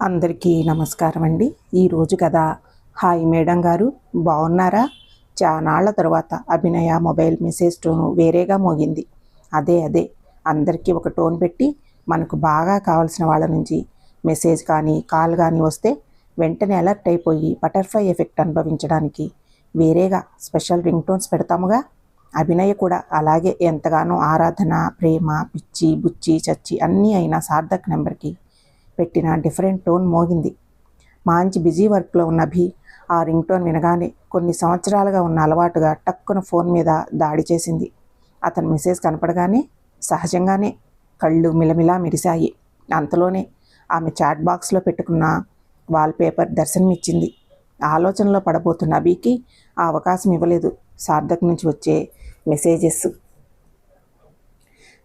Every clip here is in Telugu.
అందరికీ నమస్కారం అండి. ఈరోజు కథ హాయ్ మేడం గారు, బాగున్నారా? చానాళ్ల తర్వాత అభినయ మొబైల్ మెసేజ్ టోను వేరేగా మోగింది. అదే అందరికీ ఒక టోన్ పెట్టి మనకు బాగా కావాల్సిన వాళ్ళ నుంచి మెసేజ్ కానీ కాల్ కానీ వస్తే వెంటనే అలర్ట్ అయిపోయి బటర్ఫ్లై ఎఫెక్ట్ అనుభవించడానికి వేరేగా స్పెషల్ రింగ్ టోన్స్ పెడతాముగా. అభినయ కూడా అలాగే ఎంతగానో ఆరాధన, ప్రేమ, పిచ్చి, బుచ్చి, చచ్చి అన్నీ అయిన సార్థక్ నెంబర్కి పెట్టిన డిఫరెంట్ టోన్ మోగింది. మంచి బిజీ వర్క్లో ఉన్న అభి ఆ రింగ్ టోన్ వినగానే కొన్ని సంవత్సరాలుగా ఉన్న అలవాటుగా టక్కున ఫోన్ మీద దాడి చేసింది. అతని మెసేజ్ కనపడగానే సహజంగానే కళ్ళు మిలమిలా మెరిశాయి. అంతలోనే ఆమె చాట్ బాక్స్లో పెట్టుకున్న వాల్పేపర్ దర్శనమిచ్చింది. ఆలోచనలో పడబోతున్న అభికి ఆ అవకాశం ఇవ్వలేదు సార్థక్ నుంచి వచ్చే మెసేజెస్.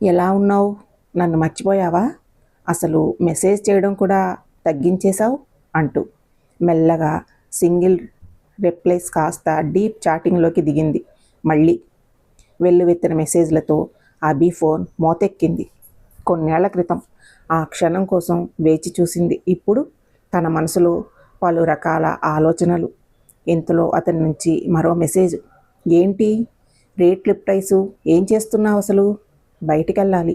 ఎలా ఉన్నావు? నన్ను మర్చిపోయావా? అసలు మెసేజ్ చేయడం కూడా తగ్గించేశావు అంటూ మెల్లగా సింగిల్ రిప్లైస్ కాస్త డీప్ చాటింగ్లోకి దిగింది. మళ్ళీ వెల్లువెత్తిన మెసేజ్లతో అభి ఫోన్ మోతెక్కింది. కొన్నేళ్ల క్రితం ఆ క్షణం కోసం వేచి చూసింది. ఇప్పుడు తన మనసులో పలు రకాల ఆలోచనలు. ఇంతలో అతని నుంచి మరో మెసేజ్. ఏంటి రేట్ లిప్టైసు? ఏం చేస్తున్నావు అసలు? బయటికెళ్ళాలి,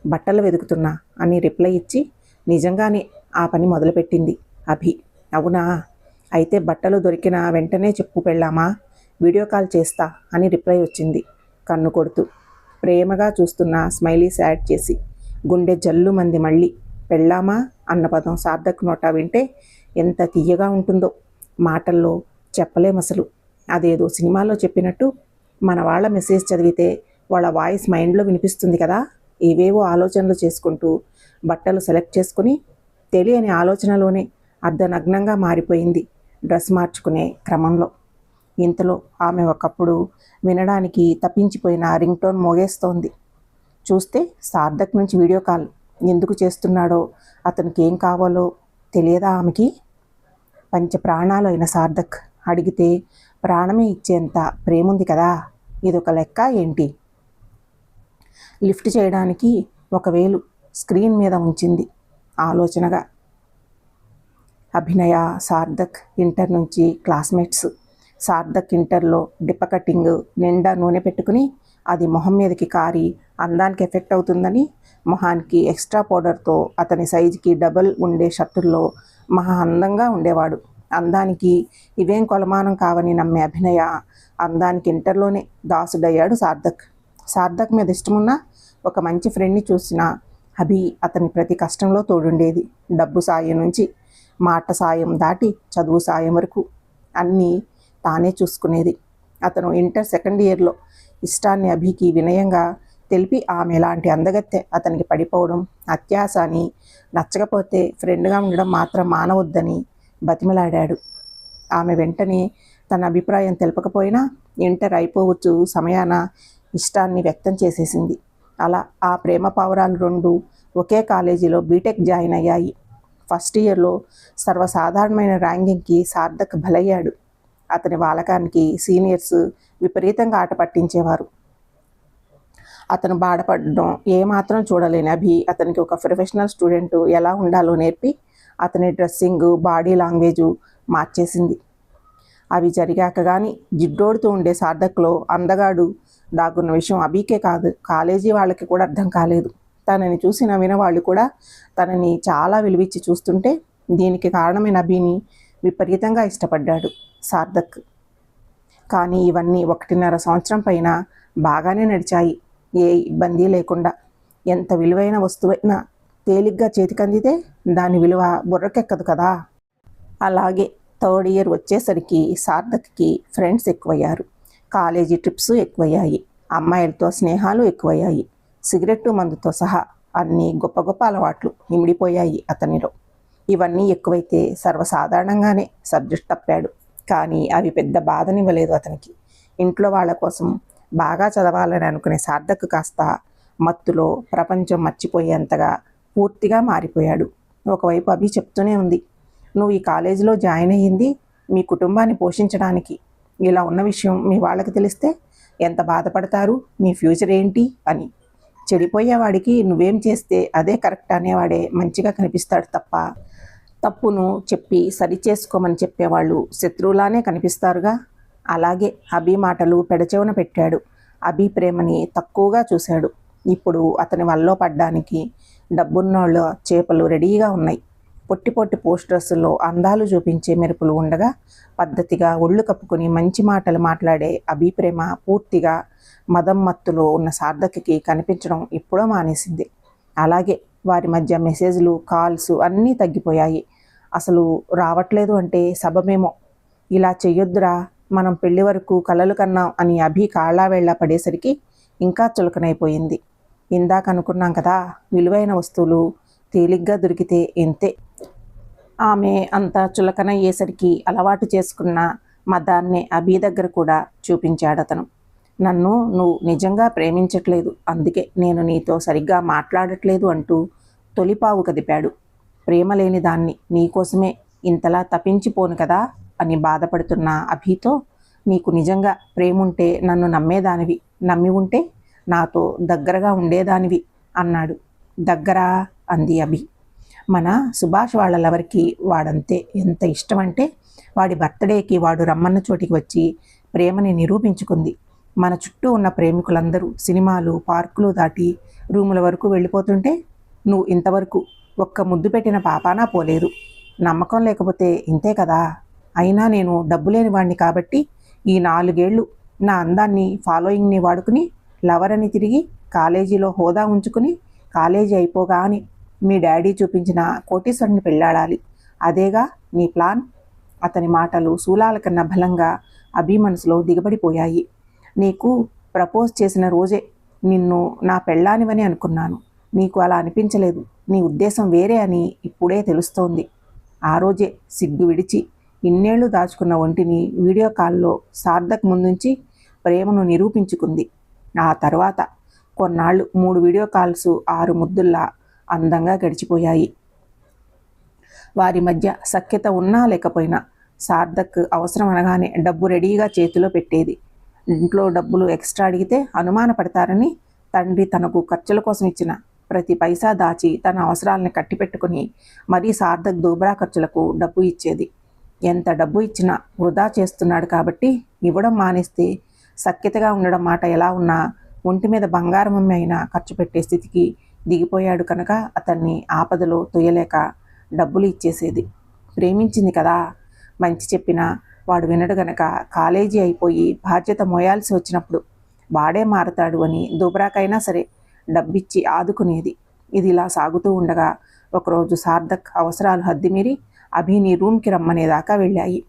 బట్టలు వెతుకుతున్నా అని రిప్లై ఇచ్చి నిజంగానే ఆ పని మొదలుపెట్టింది అభి. అవునా? అయితే బట్టలు దొరికిన వెంటనే చెప్పు పెళ్ళామా, వీడియో కాల్ చేస్తా అని రిప్లై వచ్చింది. కన్ను కొడుతూ ప్రేమగా చూస్తున్న స్మైలీస్ యాడ్ చేసి గుండె జల్లు మంది. మళ్ళీ పెళ్ళామా అన్న పదం సార్థక్ నోట వింటే ఎంత తీయగా ఉంటుందో మాటల్లో చెప్పలేమసలు. అదేదో సినిమాలో చెప్పినట్టు మన వాళ్ళ మెసేజ్ చదివితే వాళ్ళ వాయిస్ మైండ్లో వినిపిస్తుంది కదా. ఏవేవో ఆలోచనలు చేసుకుంటూ బట్టలు సెలెక్ట్ చేసుకుని తెలియని ఆలోచనలోనే అర్ధనగ్నంగా మారిపోయింది డ్రెస్ మార్చుకునే క్రమంలో. ఇంతలో ఆమె ఒకప్పుడు వినడానికి తప్పించిపోయిన రింగ్ టోన్ మోగేస్తోంది. చూస్తే సార్థక్ నుంచి వీడియో కాల్. ఎందుకు చేస్తున్నాడో, అతనికి ఏం కావాలో తెలియదా ఆమెకి? పంచ ప్రాణాలు అయిన సార్థక్ అడిగితే ప్రాణమే ఇచ్చేంత ప్రేముంది కదా. ఇదొక లెక్క ఏంటి? లిఫ్ట్ చేయడానికి ఒకవేళ స్క్రీన్ మీద ఉంచింది ఆలోచనగా. అభినయ, సార్థక్ ఇంటర్ నుంచి క్లాస్మేట్స్. సార్థక్ ఇంటర్లో డిప్ప కటింగ్ నిండా నూనె పెట్టుకుని అది మొహం మీదకి కారి అందానికి ఎఫెక్ట్ అవుతుందని మొహానికి ఎక్స్ట్రా పౌడర్తో అతని సైజుకి డబల్ ఉండే షర్టుల్లో మహా అందంగా ఉండేవాడు. అందానికి ఇవేం కొలమానం కావని నమ్మే అభినయ అందానికి ఇంటర్లోనే దాసుడయ్యాడు సార్థక్. సార్థక్ మీద ఇష్టమున్న ఒక మంచి ఫ్రెండ్ని చూసిన అభి అతని ప్రతి కష్టంలో తోడుండేది. డబ్బు సాయం నుంచి మాట సాయం దాటి చదువు సాయం వరకు అన్నీ తానే చూసుకునేది. అతను ఇంటర్ సెకండ్ ఇయర్లో ఇష్టాన్ని అభికి వినయంగా తెలిపి ఆమె ఎలాంటి అందగత్తె అతనికి పడిపోవడం అత్యాశ అని, నచ్చకపోతే ఫ్రెండ్గా ఉండడం మాత్రం మానవద్దని బతిమలాడాడు. ఆమె వెంటనే తన అభిప్రాయం తెలపకపోయినా ఇంటర్ అయిపోవచ్చు సమయాన ఇష్టాన్ని వ్యక్తం చేసేసింది. అలా ఆ ప్రేమ పావురాలు రెండు ఒకే కాలేజీలో బీటెక్ జాయిన్ అయ్యాయి. ఫస్ట్ ఇయర్లో సర్వసాధారణమైన ర్యాంకింగ్కి సార్థక్ బలయ్యాడు. అతని వాలకానికి సీనియర్స్ విపరీతంగా ఆట పట్టించేవారు. అతను బాధపడడం ఏమాత్రం చూడలేని అభి అతనికి ఒక ప్రొఫెషనల్ స్టూడెంట్ ఎలా ఉండాలో నేర్పి అతని డ్రెస్సింగ్, బాడీ లాంగ్వేజు మార్చేసింది. అవి జరిగాక కానీ జిడ్డోడుతూ ఉండే సార్థక్లో అందగాడు దాగున్న విషయం అభికే కాదు, కాలేజీ వాళ్ళకి కూడా అర్థం కాలేదు. తనని చూసిన వినవాళ్ళు కూడా తనని చాలా విలువిచ్చి చూస్తుంటే దీనికి కారణమైన అభిని విపరీతంగా ఇష్టపడ్డాడు సార్థక్. కానీ ఇవన్నీ 1.5 సంవత్సరం పైన బాగానే నడిచాయి, ఏ ఇబ్బంది లేకుండా. ఎంత విలువైన వస్తువైనా తేలిగ్గా చేతికందితే దాని విలువ బుర్రకెక్కదు కదా. అలాగే థర్డ్ ఇయర్ వచ్చేసరికి సార్థక్కి ఫ్రెండ్స్ ఎక్కువయ్యారు, కాలేజీ ట్రిప్స్ ఎక్కువయ్యాయి, అమ్మాయిలతో స్నేహాలు ఎక్కువయ్యాయి, సిగరెట్టు మందుతో సహా అన్ని గొప్ప గొప్ప అలవాట్లు ఇమిడిపోయాయి అతనిలో. ఇవన్నీ ఎక్కువైతే సర్వసాధారణంగానే సబ్జెక్ట్ తప్పాడు. కానీ అవి పెద్ద బాధనివ్వలేదు అతనికి. ఇంట్లో వాళ్ళ కోసం బాగా చదవాలని అనుకునే సార్థక్ కాస్త మత్తులో ప్రపంచం మర్చిపోయేంతగా పూర్తిగా మారిపోయాడు. ఒకవైపు అభి చెప్తూనే ఉంది, నువ్వు ఈ కాలేజీలో జాయిన్ అయ్యింది మీ కుటుంబాన్ని పోషించడానికి. ఇలా ఉన్న విషయం మీ వాళ్ళకి తెలిస్తే ఎంత బాధపడతారు, మీ ఫ్యూచర్ ఏంటి అని. చెడిపోయేవాడికి నువ్వేం చేస్తే అదే కరెక్ట్ అనేవాడే మంచిగా కనిపిస్తాడు తప్ప తప్పును చెప్పి సరిచేసుకోమని చెప్పేవాళ్ళు శత్రువులానే కనిపిస్తారుగా. అలాగే అభి మాటలు పెడచెవున పెట్టాడు. అభి ప్రేమని తక్కువగా చూశాడు. ఇప్పుడు అతని వల్లో పడ్డానికి డబ్బున్నోళ్ళ చేపలు రెడీగా ఉన్నాయి. పొట్టి పొట్టి పోస్టర్స్లో అందాలు చూపించే మెరుపులు ఉండగా పద్ధతిగా ఒళ్ళు కప్పుకొని మంచి మాటలు మాట్లాడే అభి ప్రేమ పూర్తిగా మదం మత్తులో ఉన్న సార్థక్కి కనిపించడం ఎప్పుడో మానేసింది. అలాగే వారి మధ్య మెసేజ్లు, కాల్స్ అన్నీ తగ్గిపోయాయి. అసలు రావట్లేదు అంటే సబమేమో. ఇలా చెయ్యొద్దురా, మనం పెళ్లి వరకు కలలు కన్నాం అని అభి కాళ్ళా వేళ్ళ పడేసరికి ఇంకా చులకనైపోయింది. ఇందాక అనుకున్నాం కదా, విలువైన వస్తువులు తేలిగ్గా దొరికితే ఎంతే. ఆమె అంత చులకనయ్యేసరికి అలవాటు చేసుకున్న మదాన్నే అభి దగ్గర కూడా చూపించాడతను. నన్ను నువ్వు నిజంగా ప్రేమించట్లేదు, అందుకే నేను నీతో సరిగ్గా మాట్లాడట్లేదు అంటూ తొలిపావు కదిపాడు. ప్రేమ లేని దాన్ని నీకోసమే ఇంతలా తప్పించిపోను కదా అని బాధపడుతున్న అభితో, నీకు నిజంగా ప్రేముంటే నన్ను నమ్మేదానివి, నమ్మి ఉంటే నాతో దగ్గరగా ఉండేదానివి అన్నాడు. దగ్గరా అంది అభి. మన సుభాష్ వాళ్ళ లవర్కి వాడంతే ఎంత ఇష్టమంటే వాడి బర్త్డేకి వాడు రమ్మన్న చోటికి వచ్చి ప్రేమని నిరూపించుకుంది. మన చుట్టూ ఉన్న ప్రేమికులందరూ సినిమాలు, పార్కులు దాటి రూముల వరకు వెళ్ళిపోతుంటే నువ్వు ఇంతవరకు ఒక్క ముద్దు పెట్టిన పాపానా పోలేదు. నమ్మకం లేకపోతే ఇంతే కదా. అయినా నేను డబ్బు లేని వాడిని కాబట్టి ఈ 4 ఏళ్ళు నా అందాన్ని, ఫాలోయింగ్ని వాడుకుని లవర్ అని తిరిగి కాలేజీలో హోదా ఉంచుకుని కాలేజీ అయిపోగాని మీ డాడీ చూపించిన కోటీశ్వరుని పెళ్ళాడాలి. అదేగా నీ ప్లాన్. అతని మాటలు శూలాల కన్నా బలంగా అభి మనసులో దిగబడిపోయాయి. నీకు ప్రపోజ్ చేసిన రోజే నిన్ను నా పెళ్ళానివని అనుకున్నాను. నీకు అలా అనిపించలేదు. నీ ఉద్దేశం వేరే అని ఇప్పుడే తెలుస్తోంది. ఆ రోజే సిగ్గు విడిచి ఇన్నేళ్లు దాచుకున్న ఒంటిని వీడియో కాల్లో సార్థక్ ముందుంచి ప్రేమను నిరూపించుకుంది. ఆ తర్వాత కొన్నాళ్ళు 3 వీడియో కాల్స్ 6 ముద్దుల్లా అందంగా గడిచిపోయాయి. వారి మధ్య సఖ్యత ఉన్నా లేకపోయినా సార్థక్ అవసరం అనగానే డబ్బు రెడీగా చేతిలో పెట్టేది. ఇంట్లో డబ్బులు ఎక్స్ట్రా అడిగితే అనుమానపడతారని తండ్రి తనకు ఖర్చుల కోసం ఇచ్చిన ప్రతి పైసా దాచి తన అవసరాలను కట్టిపెట్టుకుని మరీ సార్థక్ దూబరా ఖర్చులకు డబ్బు ఇచ్చేది. ఎంత డబ్బు ఇచ్చినా వృధా చేస్తున్నాడు కాబట్టి ఇవ్వడం మానేస్తే సఖ్యతగా ఉండడం మాట ఎలా ఉన్నా ఒంటి మీద బంగారం అయినా ఖర్చు పెట్టే స్థితికి దిగిపోయాడు కనుక అతన్ని ఆపదలో తొయ్యలేక డబ్బులు ఇచ్చేసేది. ప్రేమించింది కదా, మంచి చెప్పినా వాడు వినడు గనక కాలేజీ అయిపోయి బాధ్యత మోయాల్సి వచ్చినప్పుడు వాడే మారతాడు అని దుబ్రాకైనా సరే డబ్బిచ్చి ఆదుకునేది. ఇది ఇలా సాగుతూ ఉండగా ఒకరోజు సార్థక్ అవసరాలు హద్దుమీరి అభిని రూమ్కి రమ్మనేదాకా వెళ్ళాయి.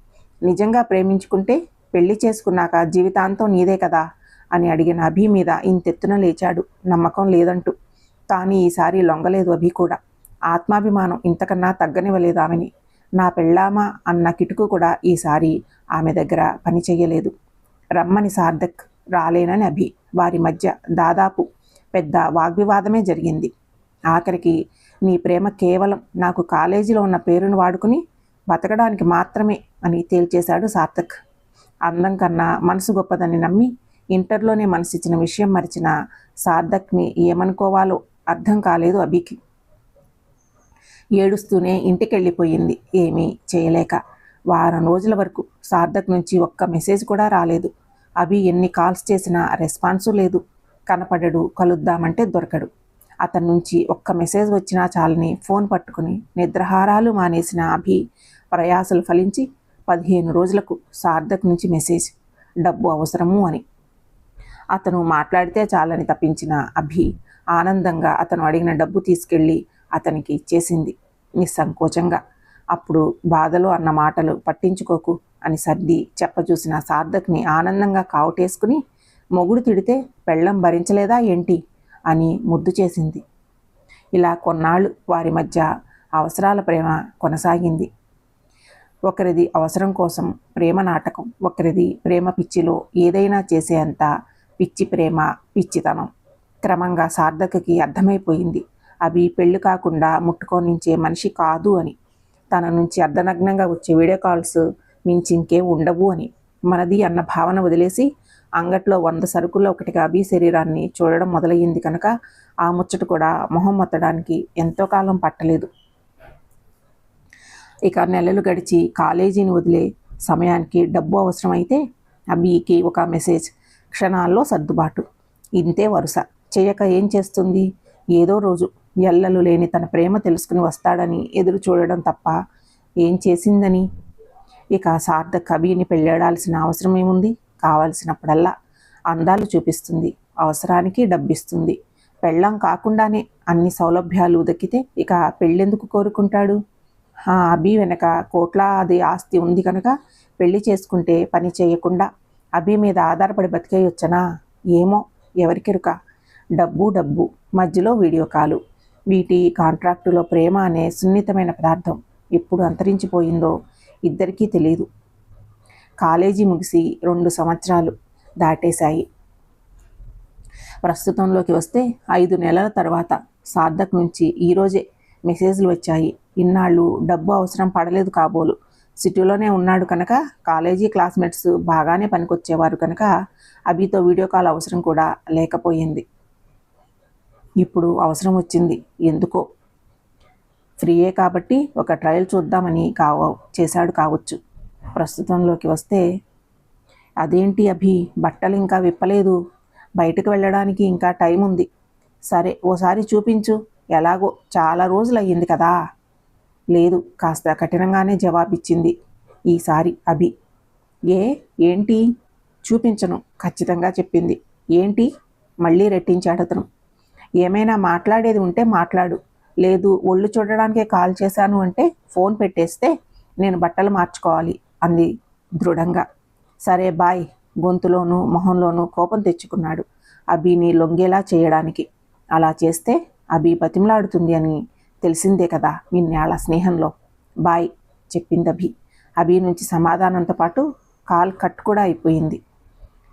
నిజంగా ప్రేమించుకుంటే పెళ్లి చేసుకున్నాక జీవితాంతం నీదే కదా అని అడిగిన అభి మీద ఇంతెత్తున లేచాడు నమ్మకం లేదంటూ. కానీ ఈసారి లొంగలేదు అభి కూడా. ఆత్మాభిమానం ఇంతకన్నా తగ్గనివ్వలేదు ఆమెని. నా పెళ్ళామా అన్న కిటుకు కూడా ఈసారి ఆమె దగ్గర పని చెయ్యలేదు. రమ్మని సార్థక్, రాలేనని అభి. వారి మధ్య దాదాపు పెద్ద వాగ్వివాదమే జరిగింది. ఆఖరికి నీ ప్రేమ కేవలం నాకు కాలేజీలో ఉన్న పేరును వాడుకుని బతకడానికి మాత్రమే అని తేల్చేశాడు సార్థక్. అందం కన్నా మనసు గొప్పదని నమ్మి ఇంటర్లోనే మనసిచ్చిన విషయం మరిచిన సార్థక్ని ఏమనుకోవాలో అర్థం కాలేదు అభికి. ఏడుస్తూనే ఇంటికెళ్ళిపోయింది ఏమీ చేయలేక. వారం రోజుల వరకు సార్థక్ నుంచి ఒక్క మెసేజ్ కూడా రాలేదు. అభి ఎన్ని కాల్స్ చేసినా రెస్పాన్సు లేదు. కనపడడు, కలుద్దామంటే దొరకడు. అతని నుంచి ఒక్క మెసేజ్ వచ్చినా చాలని ఫోన్ పట్టుకుని నిద్రహారాలు మానేసిన అభి ప్రయాసలు ఫలించి 15 రోజులకు సార్థక్ నుంచి మెసేజ్, డబ్బు అవసరము అని. అతను మాట్లాడితే చాలని తప్పించిన అభి ఆనందంగా అతను అడిగిన డబ్బు తీసుకెళ్ళి అతనికి ఇచ్చేసింది నిస్సంకోచంగా. అప్పుడు బాధలో అన్న మాటలు పట్టించుకోకు అని సర్ది చెప్పచూసిన సార్థక్ని ఆనందంగా కావుటేసుకుని మొగుడు తిడితే పెళ్ళం భరించలేదా ఏంటి అని ముద్దు చేసింది. ఇలా కొన్నాళ్ళు వారి మధ్య అవసరాల ప్రేమ కొనసాగింది. ఒకరిది అవసరం కోసం ప్రేమ నాటకం, ఒకరిది ప్రేమ పిచ్చిలో ఏదైనా చేసేంత పిచ్చి ప్రేమ, పిచ్చితనం. క్రమంగా సార్థక్కి అర్థమైపోయింది అభి పెళ్లి కాకుండా ముట్టుకోనించే మనిషి కాదు అని. తన నుంచి అర్ధనగ్నంగా వచ్చే వీడియో కాల్స్ మించి ఇంకే ఉండవు అని. మనది అన్న భావన వదిలేసి అంగట్లో 100 సరుకుల్లో ఒకటిగా అభి శరీరాన్ని చూడడం మొదలయ్యింది కనుక ఆ ముచ్చట కూడా మొహం మొత్తడానికి ఎంతో కాలం పట్టలేదు. ఇక నెలలు గడిచి కాలేజీని వదిలే సమయానికి డబ్బు అవసరమైతే అభికి ఒక మెసేజ్, క్షణాల్లో సర్దుబాటు. ఇంతే వరుస. చేయక ఏం చేస్తుంది? ఏదో రోజు ఎల్లలు లేని తన ప్రేమ తెలుసుకుని వస్తాడని ఎదురు చూడడం తప్ప ఏం చేసిందని. ఇక సార్థక్ అభిని పెళ్ళాడాల్సిన అవసరం ఏముంది? కావలసినప్పుడల్లా అందాలు చూపిస్తుంది, అవసరానికి డబ్బిస్తుంది. పెళ్ళాం కాకుండానే అన్ని సౌలభ్యాలు దక్కితే ఇక పెళ్ళెందుకు కోరుకుంటాడు? అభి వెనక కోట్లాది ఆస్తి ఉంది కనుక పెళ్లి చేసుకుంటే పని చేయకుండా అభి మీద ఆధారపడి బతికేయొచ్చనా? ఏమో, ఎవరికెరుక. డబ్బు డబ్బు, మధ్యలో వీడియో కాలు. వీటి కాంట్రాక్టులో ప్రేమ అనే సున్నితమైన పదార్థం ఎప్పుడు అంతరించిపోయిందో ఇద్దరికీ తెలియదు. కాలేజీ ముగిసి 2 సంవత్సరాలు దాటేశాయి. ప్రస్తుతంలోకి వస్తే 5 నెలల తర్వాత సార్థక్ నుంచి ఈరోజే మెసేజ్లు వచ్చాయి. ఇన్నాళ్ళు డబ్బు అవసరం పడలేదు కాబోలు. సిటీలోనే ఉన్నాడు కనుక కాలేజీ క్లాస్మేట్స్ బాగానే పనికొచ్చేవారు కనుక అభితో వీడియో కాల్ అవసరం కూడా లేకపోయింది. ఇప్పుడు అవసరం వచ్చింది. ఎందుకో ఫ్రీయే కాబట్టి ఒక ట్రయల్ చూద్దామని చేశాడు కావచ్చు. ప్రస్తుతంలోకి వస్తే, అదేంటి అభి, బట్టలు ఇంకా విప్పలేదు, బయటకు వెళ్ళడానికి ఇంకా టైం ఉంది. సరే ఓసారి చూపించు, ఎలాగో చాలా రోజులు అయ్యింది కదా. లేదు, కాస్త కఠినంగానే జవాబిచ్చింది ఈసారి అభి. ఏంటి? చూపించను, ఖచ్చితంగా చెప్పింది. ఏంటి? మళ్ళీ రెట్టించాడు అతను. ఏమైనా మాట్లాడేది ఉంటే మాట్లాడు, లేదు ఒళ్ళు చూడడానికే కాల్ చేశాను అంటే ఫోన్ పెట్టేస్తే నేను బట్టలు మార్చుకోవాలి అంది దృఢంగా. సరే బాయ్. గొంతులోనూ మొహంలోనూ కోపం తెచ్చుకున్నాడు అభిని లొంగేలా చేయడానికి. అలా చేస్తే అభి బతిమలాడుతుంది అని తెలిసిందే కదా ఇన్నేళ్ల స్నేహంలో. బాయ్ చెప్పింది అభి. అభి నుంచి సమాధానంతో పాటు కాల్ కట్ కూడా అయిపోయింది.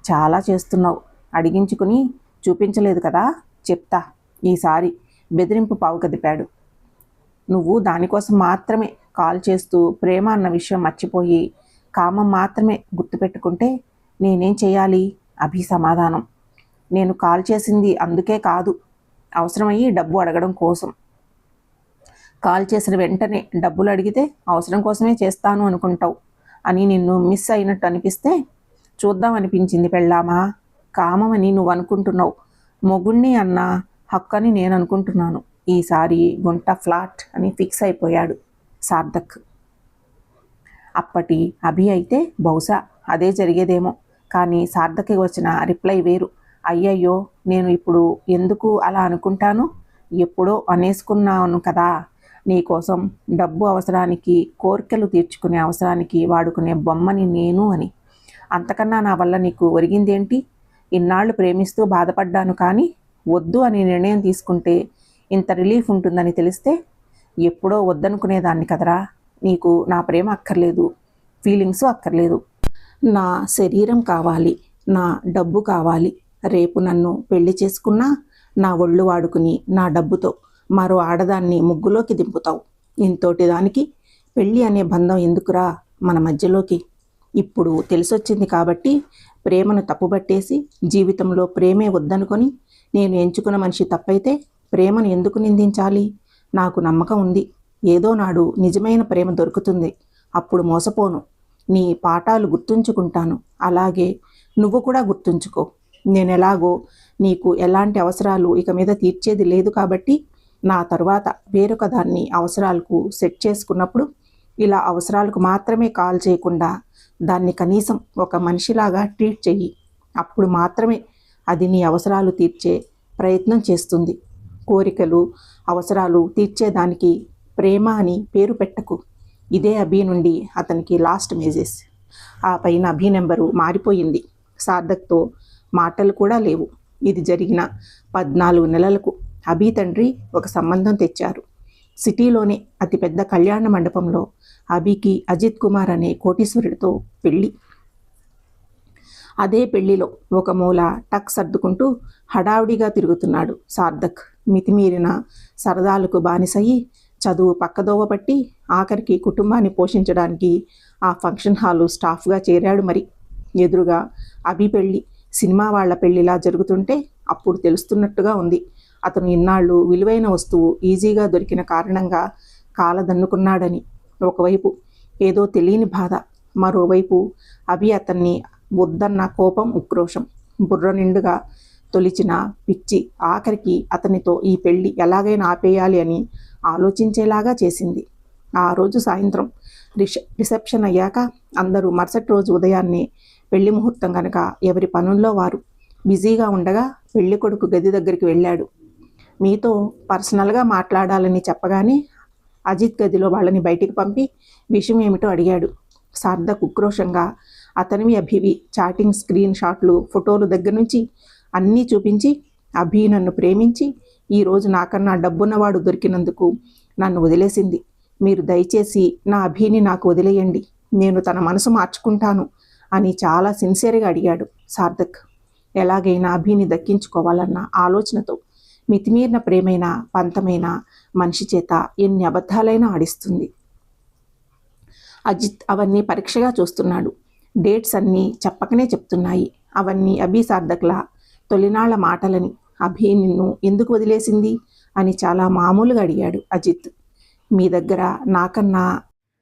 చాలా చేస్తున్నావు, అడిగించుకుని చూపించలేదు కదా, చెప్తా ఈసారి బెదిరింపు పావు కదిపాడు. నువ్వు దానికోసం మాత్రమే కాల్ చేస్తూ ప్రేమ అన్న విషయం మర్చిపోయి కామం మాత్రమే గుర్తుపెట్టుకుంటే నేనేం చేయాలి? అభి సమాధానం. నేను కాల్ చేసింది అందుకే కాదు, అవసరమయ్యి డబ్బు అడగడం కోసం. కాల్ చేసిన వెంటనే డబ్బులు అడిగితే అవసరం కోసమే చేస్తాను అనుకుంటావు అని నిన్ను మిస్ అయినట్టు అనిపిస్తే చూద్దాం అనిపించింది. పెళ్ళామా కామమని నువ్వు అనుకుంటున్నావు, మొగుణ్ణి అన్న హక్కు అని నేను అనుకుంటున్నాను. ఈసారి గుంట ఫ్లాట్ అని ఫిక్స్ అయిపోయాడు సార్థక్. అప్పటి అభి అయితే బహుశా అదే జరిగేదేమో. కానీ సార్థక్కి వచ్చిన రిప్లై వేరు. అయ్యయ్యో, నేను ఇప్పుడు ఎందుకు అలా అనుకుంటాను? ఎప్పుడో అనేసుకున్నాను కదా, నీకోసం డబ్బు అవసరానికి, కోరికలు తీర్చుకునే అవసరానికి వాడుకునే బొమ్మని నేను అని. అంతకన్నా నా వల్ల నీకు ఒరిగిందేంటి? ఇన్నాళ్ళు ప్రేమిస్తూ బాధపడ్డాను, కానీ వద్దు అని నిర్ణయం తీసుకుంటే ఇంత రిలీఫ్ ఉంటుందని తెలిస్తే ఎప్పుడో వద్దనుకునేదాన్ని కదరా. నీకు నా ప్రేమ అక్కర్లేదు, ఫీలింగ్స్ అక్కర్లేదు. నా శరీరం కావాలి, నా డబ్బు కావాలి. రేపు నన్ను పెళ్లి చేసుకున్నా నా ఒళ్ళు వాడుకుని నా డబ్బుతో మరో ఆడదాన్ని ముగ్గులోకి దింపుతావు. ఇంతోటి దానికి పెళ్ళి అనే బంధం ఎందుకురా మన మధ్యలోకి? ఇప్పుడు తెలిసొచ్చింది కాబట్టి ప్రేమను తప్పుబట్టేసి జీవితంలో ప్రేమే వద్దనుకొని నేను ఎంచుకున్న మనిషి తప్పైతే ప్రేమను ఎందుకు నిందించాలి? నాకు నమ్మకం ఉంది, ఏదో నాడు నిజమైన ప్రేమ దొరుకుతుంది. అప్పుడు మోసపోను. నీ పాఠాలు గుర్తుంచుకుంటాను, అలాగే నువ్వు కూడా గుర్తుంచుకో. నేనెలాగో నీకు ఎలాంటి అవసరాలు ఇక మీద తీర్చేది లేదు కాబట్టి నా తరువాత వేరొక దాన్ని అవసరాలకు సెట్ చేసుకున్నప్పుడు ఇలా అవసరాలకు మాత్రమే కాల్ చేయకుండా దాన్ని కనీసం ఒక మనిషిలాగా ట్రీట్ చెయ్యి. అప్పుడు మాత్రమే అది నీ అవసరాలు తీర్చే ప్రయత్నం చేస్తుంది. కోరికలు, అవసరాలు తీర్చేదానికి ప్రేమ అని పేరు పెట్టకు. ఇదే అభి నుండి అతనికి లాస్ట్ మెసేజ్. ఆ పైన అభి నెంబరు మారిపోయింది. సార్థక్తో మాటలు కూడా లేవు. ఇది జరిగిన 14 నెలలకు అభి తండ్రి ఒక సంబంధం తెచ్చారు. సిటీలోనే అతిపెద్ద కళ్యాణ మండపంలో అభికి అజిత్ కుమార్ అనే కోటీశ్వరుడితో పెళ్ళి. అదే పెళ్లిలో ఒక మూల టక్ సర్దుకుంటూ హడావుడిగా తిరుగుతున్నాడు సార్థక్. మితిమీరిన సరదాలకు బానిసయ్యి చదువు పక్కదోవ పట్టి ఆఖరికి కుటుంబాన్ని పోషించడానికి ఆ ఫంక్షన్ హాలు స్టాఫ్గా చేరాడు. మరి ఎదురుగా అభి పెళ్ళి సినిమా వాళ్ల పెళ్లిలా జరుగుతుంటే అప్పుడు తెలుస్తున్నట్టుగా ఉంది. అతను ఇన్నాళ్ళు విలువైన వస్తువు ఈజీగా దొరికిన కారణంగా కాలదన్నుకున్నాడని. ఒకవైపు ఏదో తెలియని బాధ, మరోవైపు అభి అతన్ని వద్దన్న కోపం, ఉక్రోషం. బుర్ర నిండుగా తొలిచిన పిచ్చి ఆఖరికి అతనితో ఈ పెళ్లి ఎలాగైనా ఆపేయాలి అని ఆలోచించేలాగా చేసింది. ఆ రోజు సాయంత్రం రిసెప్షన్ అయ్యాక అందరూ మరుసటి రోజు ఉదయాన్నే పెళ్లి ముహూర్తం కనుక ఎవరి పనుల్లో వారు బిజీగా ఉండగా పెళ్లి కొడుకు గది దగ్గరికి వెళ్ళాడు. మీతో పర్సనల్గా మాట్లాడాలని చెప్పగానే అజిత్ గదిలో వాళ్ళని బయటికి పంపి విషయం ఏమిటో అడిగాడు. సార్థక్ ఉక్రోషంగా అతనివి అభివి చాటింగ్ స్క్రీన్ షాట్లు, ఫోటోలు దగ్గర నుంచి అన్నీ చూపించి, అభి నన్ను ప్రేమించి ఈరోజు నాకన్నా డబ్బున్నవాడు దొరికినందుకు నన్ను వదిలేసింది. మీరు దయచేసి నా అభిని నాకు వదిలేయండి, నేను తన మనసు మార్చుకుంటాను అని చాలా సిన్సియర్గా అడిగాడు సార్థక్. ఎలాగైనా అభిని దక్కించుకోవాలన్న ఆలోచనతో మితిమీరిన ప్రేమైన పంతమైన మనిషి చేత ఎన్ని అబద్ధాలైనా ఆడిస్తుంది. అజిత్ అవన్నీ పరీక్షగా చూస్తున్నాడు. డేట్స్ అన్నీ చెప్పకనే చెప్తున్నాయి. అవన్నీ అభి సార్థక్ల తొలినాళ్ల మాటలని. అభి నిన్ను ఎందుకు వదిలేసింది అని చాలా మామూలుగా అడిగాడు అజిత్. మీ దగ్గర నాకన్నా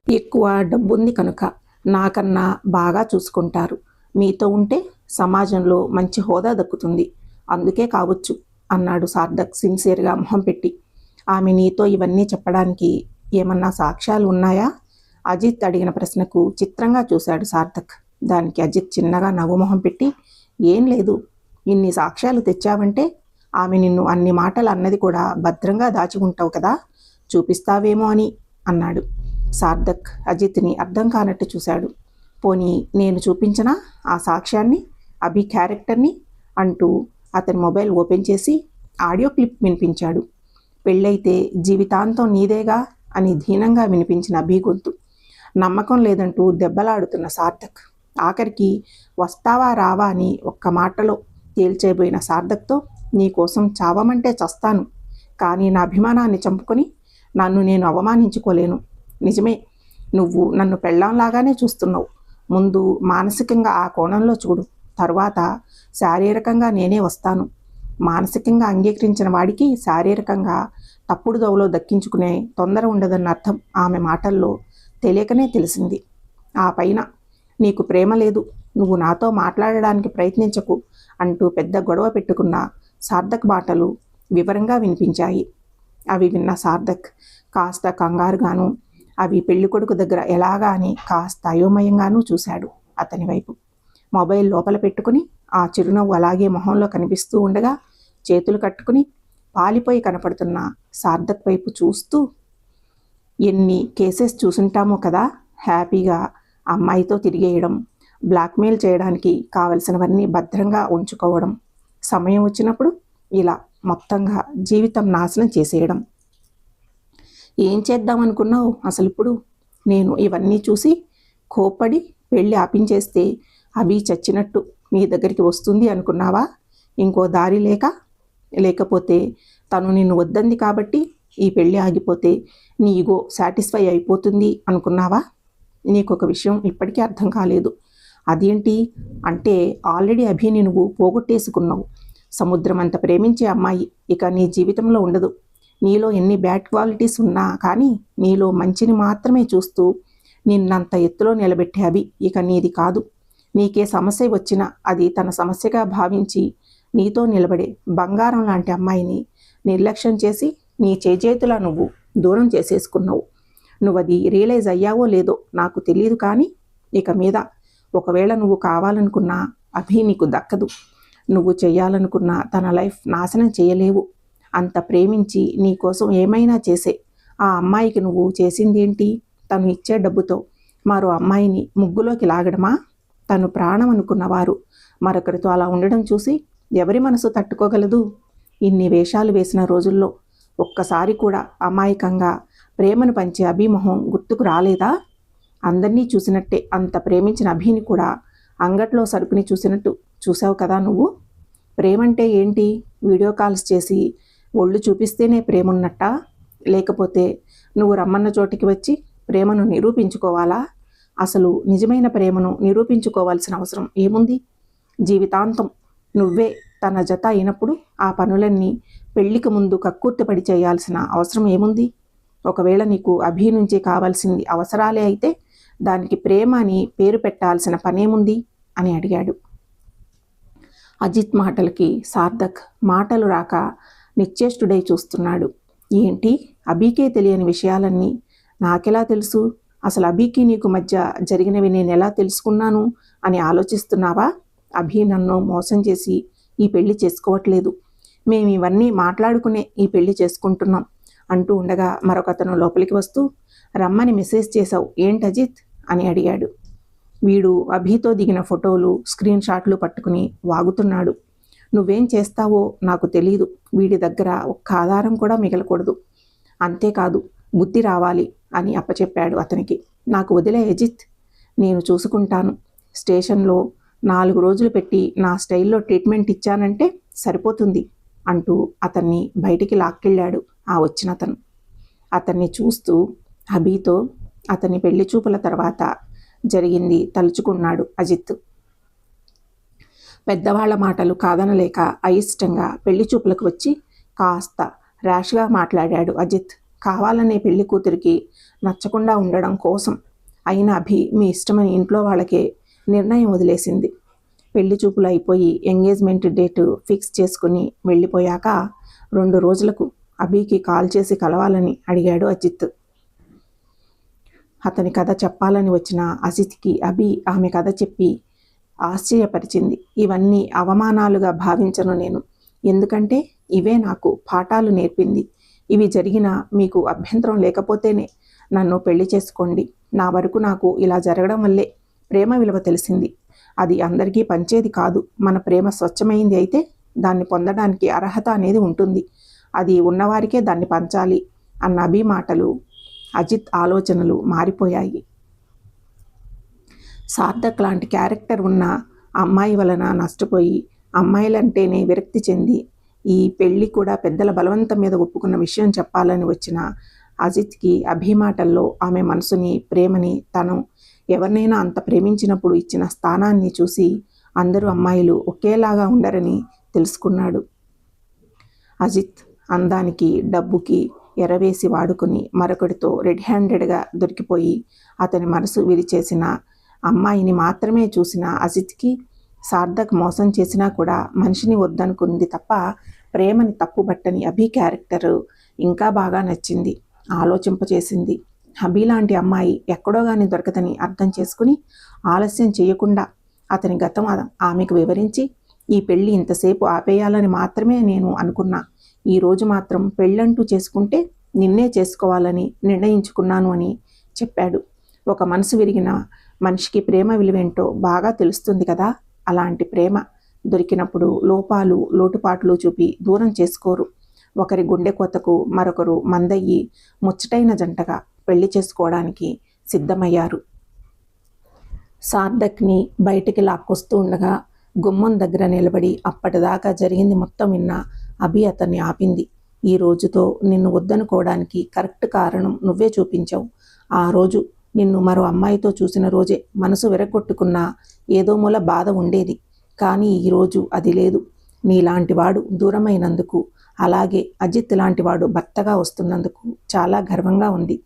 ఎక్కువ డబ్బుంది కనుక నాకన్నా బాగా చూసుకుంటారు. మీతో ఉంటే సమాజంలో మంచి హోదా దక్కుతుంది, అందుకే కావచ్చు అన్నాడు సార్థక్ సిన్సియర్గా మొహం పెట్టి. ఆమె నీతో ఇవన్నీ చెప్పడానికి ఏమన్నా సాక్ష్యాలు ఉన్నాయా? అజిత్ అడిగిన ప్రశ్నకు చిత్రంగా చూశాడు సార్థక్. దానికి అజిత్ చిన్నగా నవ్వుమొహం పెట్టి, ఏం లేదు, ఇన్ని సాక్ష్యాలు తెచ్చావంటే ఆమె నిన్ను అన్ని మాటలు అన్నది కూడా భద్రంగా దాచి ఉంటావు కదా, చూపిస్తావేమో అని అన్నాడు. సార్థక్ అజిత్ని అర్థం కానట్టు చూశాడు. పోనీ నేను చూపించనా ఆ సాక్ష్యాన్ని, అభి క్యారెక్టర్ని అంటూ అతని మొబైల్ ఓపెన్ చేసి ఆడియో క్లిప్ వినిపించాడు. పెళ్ళైతే జీవితాంతం నీదేగా అని దీనంగా వినిపించిన అభి గొంతు. నమ్మకం లేదంటూ దెబ్బలాడుతున్న సార్థక్. ఆఖరికి వస్తావా రావా అని ఒక్క మాటలో తేల్చేబోయిన సార్థక్తో, నీకోసం చావమంటే చస్తాను, కానీ నా అభిమానాన్ని చంపుకొని నన్ను నేను అవమానించుకోలేను. నిజమే, నువ్వు నన్ను పెళ్ళాంలాగానే చూస్తున్నావు. ముందు మానసికంగా ఆ కోణంలో చూడు, తర్వాత శారీరకంగా నేనే వస్తాను. మానసికంగా అంగీకరించిన వాడికి శారీరకంగా తప్పుడు దోవలో దక్కించుకునే తొందర ఉండదన్న అర్థం ఆమె మాటల్లో తెలియకనే తెలిసింది. ఆ పైన నీకు ప్రేమ లేదు, నువ్వు నాతో మాట్లాడడానికి ప్రయత్నించకు అంటూ పెద్ద గొడవ పెట్టుకున్న సార్థక్ మాటలు వివరంగా వినిపించాయి. అవి విన్న సార్థక్ కాస్త కంగారుగాను, అవి పెళ్ళికొడుకు దగ్గర ఎలాగా అని కాస్త అయోమయంగానూ చూశాడు అతని వైపు. మొబైల్ లోపల పెట్టుకుని ఆ చిరునవ్వు అలాగే మొహంలో కనిపిస్తూ ఉండగా చేతులు కట్టుకుని పాలిపోయి కనపడుతున్న సార్థక్ వైపు చూస్తూ, ఎన్ని కేసెస్ చూసుంటామో కదా, హ్యాపీగా అమ్మాయితో తిరిగేయడం, బ్లాక్మెయిల్ చేయడానికి కావలసినవన్నీ భద్రంగా ఉంచుకోవడం, సమయం వచ్చినప్పుడు ఇలా మొత్తంగా జీవితం నాశనం చేసేయడం. ఏం చేద్దామనుకున్నావు అసలు ఇప్పుడు? నేను ఇవన్నీ చూసి కోప్పడి పెళ్ళి ఆపించేస్తే అభి చచ్చినట్టు నీ దగ్గరికి వస్తుంది అనుకున్నావా? ఇంకో దారి లేకపోతే తను నిన్ను వద్దంది కాబట్టి ఈ పెళ్ళి ఆగిపోతే నీ ఈగో సాటిస్ఫై అయిపోతుంది అనుకున్నావా? నీకొక విషయం ఇప్పటికీ అర్థం కాలేదు. అదేంటి అంటే, ఆల్రెడీ అభిని నువ్వు పోగొట్టేసుకున్నావు. సముద్రం అంత ప్రేమించే అమ్మాయి ఇక నీ జీవితంలో ఉండదు. నీలో ఎన్ని బ్యాడ్ క్వాలిటీస్ ఉన్నా కానీ నీలో మంచిని మాత్రమే చూస్తూ నిన్నంత ఎత్తులో నిలబెట్టే అభి ఇక నీది కాదు. నీకే సమస్య వచ్చినా అది తన సమస్యగా భావించి నీతో నిలబడే బంగారం లాంటి అమ్మాయిని నిర్లక్ష్యం చేసి నీ చేజేతులా నువ్వు దూరం చేసేసుకున్నావు. నువ్వది రియలైజ్ అయ్యావో లేదో నాకు తెలియదు, కానీ ఇక మీద ఒకవేళ నువ్వు కావాలనుకున్నా అభి నీకు దక్కదు. నువ్వు చేయాలనుకున్న తన లైఫ్ నాశనం చేయలేవు. అంత ప్రేమించి నీ కోసం ఏమైనా చేసే ఆ అమ్మాయికి నువ్వు చేసిందేంటి? తను ఇచ్చే డబ్బుతో మరో అమ్మాయిని ముగ్గులోకి లాగడమా? తను ప్రాణం అనుకున్నవారు మరొకరితో అలా ఉండడం చూసి ఎవరి మనసు తట్టుకోగలదు? ఇన్ని వేషాలు వేసిన రోజుల్లో ఒక్కసారి కూడా అమాయకంగా ప్రేమను పంచే అభిమోహం గుర్తుకు రాలేదా? అందరినీ చూసినట్టే అంత ప్రేమించిన అభిని కూడా అంగట్లో సరుకుని చూసినట్టు చూసావు కదా నువ్వు. ప్రేమంటే ఏంటి? వీడియో కాల్స్ చేసి ఒళ్ళు చూపిస్తేనే ప్రేమున్నట్టా? లేకపోతే నువ్వు రమ్మన్న చోటికి వచ్చి ప్రేమను నిరూపించుకోవాలా? అసలు నిజమైన ప్రేమను నిరూపించుకోవాల్సిన అవసరం ఏముంది? జీవితాంతం నువ్వే తన జత అయినప్పుడు ఆ పనులన్నీ పెళ్లికి ముందు కక్కుర్తిపడి చేయాల్సిన అవసరం ఏముంది? ఒకవేళ నీకు అభి నుంచి కావాల్సింది అవసరాలే అయితే దానికి ప్రేమ అని పేరు పెట్టాల్సిన పనేముంది అని అడిగాడు. అజిత్ మాటలకి సార్థక్ మాటలు రాక నిశ్చేష్టుడై చూస్తున్నాడు. ఏంటి, అభికే తెలియని విషయాలన్నీ నాకెలా తెలుసు? అసలు అభికి నీకు మధ్య జరిగినవి నేను ఎలా తెలుసుకున్నాను అని ఆలోచిస్తున్నావా? అభి నన్ను మోసం చేసి ఈ పెళ్లి చేసుకోవట్లేదు. మేము ఇవన్నీ మాట్లాడుకునే ఈ పెళ్లి చేసుకుంటున్నాం అంటూ ఉండగా మరొకతను లోపలికి వస్తూ, రమ్మని మెసేజ్ చేశావు ఏంటి అజిత్ అని అడిగాడు. వీడు అభితో దిగిన ఫోటోలు స్క్రీన్ షాట్లు పట్టుకుని వాగుతున్నాడు. నువ్వేం చేస్తావో నాకు తెలీదు. వీడి దగ్గర ఒక్క ఆధారం కూడా మిగలకూడదు. అంతేకాదు బుద్ధి రావాలి అని అప్పచెప్పాడు అతనికి. నాకు వదిలే అజిత్, నేను చూసుకుంటాను. స్టేషన్లో 4 రోజులు పెట్టి నా స్టైల్లో ట్రీట్మెంట్ ఇచ్చానంటే సరిపోతుంది అంటూ అతన్ని బయటికి లాక్కెళ్ళాడు ఆ వచ్చినతను. అతన్ని చూస్తూ అభితో అతని పెళ్లి చూపుల తర్వాత జరిగింది తలుచుకున్నాడు అజిత్. పెద్దవాళ్ల మాటలు కాదనలేక అయిష్టంగా పెళ్లి చూపులకు వచ్చి కాస్త ర్యాష్గా మాట్లాడాడు అజిత్. కావాలనే పెళ్లి కూతురికి నచ్చకుండా ఉండడం కోసం అయినా అభి మీ ఇష్టమని ఇంట్లో వాళ్ళకే నిర్ణయం వదిలేసింది. పెళ్లి చూపులు అయిపోయి ఎంగేజ్మెంట్ డేటు ఫిక్స్ చేసుకుని వెళ్ళిపోయాక 2 రోజులకు అభికి కాల్ చేసి కలవాలని అడిగాడు అజిత్. అతని కథ చెప్పాలని వచ్చిన అజిత్కి అభి ఆమె కథ చెప్పి ఆశ్చర్యపరిచింది. ఇవన్నీ అవమానాలుగా భావించను నేను, ఎందుకంటే ఇవే నాకు పాఠాలు నేర్పింది. ఇవి జరిగినా మీకు అభ్యంతరం లేకపోతేనే నన్ను పెళ్లి చేసుకోండి. నా వరకు నాకు ఇలా జరగడం వల్లే ప్రేమ విలువ తెలిసింది. అది అందరికీ పంచేది కాదు. మన ప్రేమ స్వచ్ఛమైంది అయితే దాన్ని పొందడానికి అర్హత అనేది ఉంటుంది. అది ఉన్నవారికే దాన్ని పంచాలి అన్న అభి మాటలు అజిత్ ఆలోచనలు మారిపోయాయి. సార్థక్ లాంటి క్యారెక్టర్ ఉన్న అమ్మాయి వలన నష్టపోయి అమ్మాయిలంటేనే విరక్తి చెంది ఈ పెళ్లి కూడా పెద్దల బలవంతం మీద ఒప్పుకున్న విషయం చెప్పాలని వచ్చిన అజిత్కి అభి మాటల్లో ఆమె మనసుని, ప్రేమని, తను ఎవరినైనా అంత ప్రేమించినప్పుడు ఇచ్చిన స్థానాన్ని చూసి అందరూ అమ్మాయిలు ఒకేలాగా ఉండరని తెలుసుకున్నాడు. అజిత్ అందానికి, డబ్బుకి ఎరవేసి వాడుకుని మరొకడితో రెడ్ హ్యాండెడ్గా దొరికిపోయి అతని మనసు విరిచేసిన అమ్మాయిని మాత్రమే చూసిన అజిత్కి సార్థక్ మోసం చేసినా కూడా మనిషిని వద్దనుకుంది తప్ప ప్రేమని తప్పుబట్టని అభి క్యారెక్టర్ ఇంకా బాగా నచ్చింది, ఆలోచింపచేసింది. అభి లాంటి అమ్మాయి ఎక్కడో కానీ దొరకదని అర్థం చేసుకుని ఆలస్యం చేయకుండా అతని గతం ఆమెకు వివరించి ఈ పెళ్ళి ఇంతసేపు ఆపేయాలని మాత్రమే నేను అనుకున్నా. ఈరోజు మాత్రం పెళ్ళంటూ చేసుకుంటే నిన్నే చేసుకోవాలని నిర్ణయించుకున్నాను అని చెప్పాడు. ఒక మనసు విరిగిన మనిషికి ప్రేమ విలువేంటో బాగా తెలుస్తుంది కదా. అలాంటి ప్రేమ దొరికినప్పుడు లోపాలు, లోటుపాట్లు చూపి దూరం చేసుకోరు. ఒకరి గుండె కోతకు మరొకరు మందయ్యి ముచ్చటైన జంటగా పెళ్లి చేసుకోవడానికి సిద్ధమయ్యారు. సార్థక్ని బయటికి లాక్కొస్తూ ఉండగా గుమ్మం దగ్గర నిలబడి అప్పటిదాకా జరిగింది మొత్తం విన్న అభి అతన్ని ఆపింది. ఈ రోజుతో నిన్ను వద్దనుకోవడానికి కరెక్ట్ కారణం నువ్వే చూపించావు. ఆ రోజు నిన్ను మరో అమ్మాయితో చూసిన రోజే మనసు విరగొట్టుకున్న ఏదో మూల బాధ ఉండేది. కానీ ఈరోజు అది లేదు. నీలాంటి వాడు దూరమైనందుకు, అలాగే అజిత్ లాంటి వాడు భర్తగా వస్తున్నందుకు చాలా గర్వంగా ఉంది.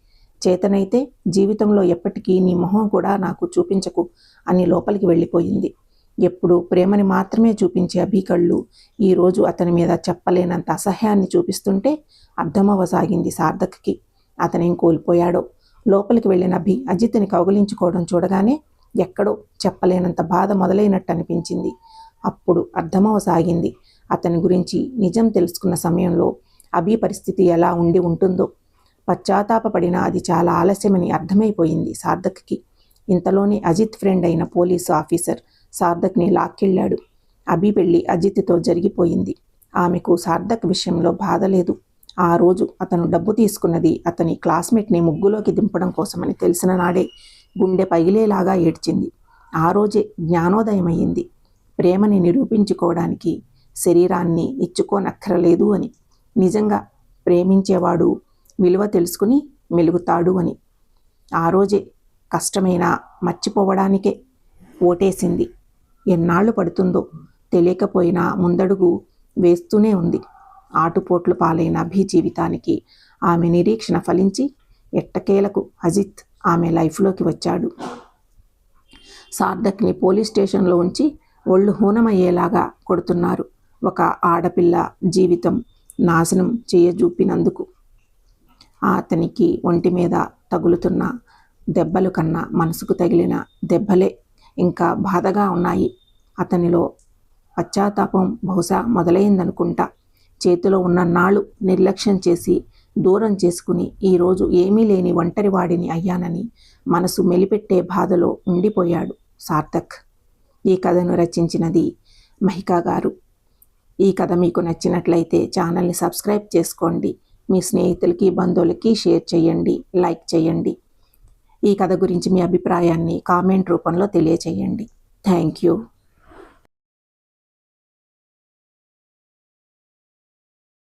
చేతనైతే జీవితంలో ఎప్పటికీ నీ మొహం కూడా నాకు చూపించకు అని లోపలికి వెళ్ళిపోయింది. ఎప్పుడు ప్రేమని మాత్రమే చూపించే అభి కళ్ళు ఈరోజు అతని మీద చెప్పలేనంత అసహ్యాన్ని చూపిస్తుంటే అర్థమవసాగింది సార్థక్కి. అతనేం కోల్పోయాడో. లోపలికి వెళ్ళిన అభి అజిత్ని కౌగిలించుకోవడం చూడగానే ఎక్కడో చెప్పలేనంత బాధ మొదలైనట్టు అనిపించింది. అప్పుడు అర్థమవసాగింది అతని గురించి నిజం తెలుసుకున్న సమయంలో అభి పరిస్థితి ఎలా ఉండి ఉంటుందో. పశ్చాత్తాపపడిన అది చాలా ఆలస్యమని అర్థమైపోయింది సార్థక్కి. ఇంతలోనే అజిత్ ఫ్రెండ్ అయిన పోలీసు ఆఫీసర్ సార్థక్ని లాక్కెళ్ళాడు. అభి పెళ్లి అజిత్తో జరిగిపోయింది. ఆమెకు సార్థక్ విషయంలో బాధ లేదు. ఆ రోజు అతను డబ్బు తీసుకున్నది అతని క్లాస్మేట్ని ముగ్గులోకి దింపడం కోసమని తెలిసిన నాడే గుండె పగిలేలాగా ఏడ్చింది. ఆ రోజే జ్ఞానోదయమయ్యింది. ప్రేమని నిరూపించుకోవడానికి శరీరాన్ని ఇచ్చుకోనక్కరలేదు అని, నిజంగా ప్రేమించేవాడు విలువ తెలుసుకుని మెలుగుతాడు అని. ఆ రోజే కష్టమైనా మర్చిపోవడానికే ఓటేసింది. ఎన్నాళ్ళు పడుతుందో తెలియకపోయినా ముందడుగు వేస్తూనే ఉంది. ఆటుపోట్లు పాలైన అభి జీవితానికి ఆమె నిరీక్షణ ఫలించి ఎట్టకేలకు అజిత్ ఆమె లైఫ్లోకి వచ్చాడు. సార్థక్ని పోలీస్ స్టేషన్లో ఉంచి ఒళ్ళు హూనమయ్యేలాగా కొడుతున్నారు. ఒక ఆడపిల్ల జీవితం నాశనం చేయజూపినందుకు. అతనికి ఒంటి మీద తగులుతున్న దెబ్బలు కన్నా మనసుకు తగిలిన దెబ్బలే ఇంకా బాధగా ఉన్నాయి. అతనిలో పశ్చాత్తాపం బహుశా మొదలైందనుకుంటా. చేతిలో ఉన్నన్నాళ్ళు నిర్లక్ష్యం చేసి దూరం చేసుకుని ఈరోజు ఏమీ లేని ఒంటరివాడిని అయ్యానని మనసు మెలిపెట్టే బాధలో ఉండిపోయాడు సార్థక్. ఈ కథను రచించినది మహికా గారు. ఈ కథ మీకు నచ్చినట్లయితే ఛానల్ని సబ్స్క్రైబ్ చేసుకోండి. మీ స్నేహితులకి బంధువులకి షేర్ చేయండి, లైక్ చేయండి. ఈ కథ గురించి మీ అభిప్రాయాన్ని కామెంట్ రూపంలో తెలియచేయండి. Thank you.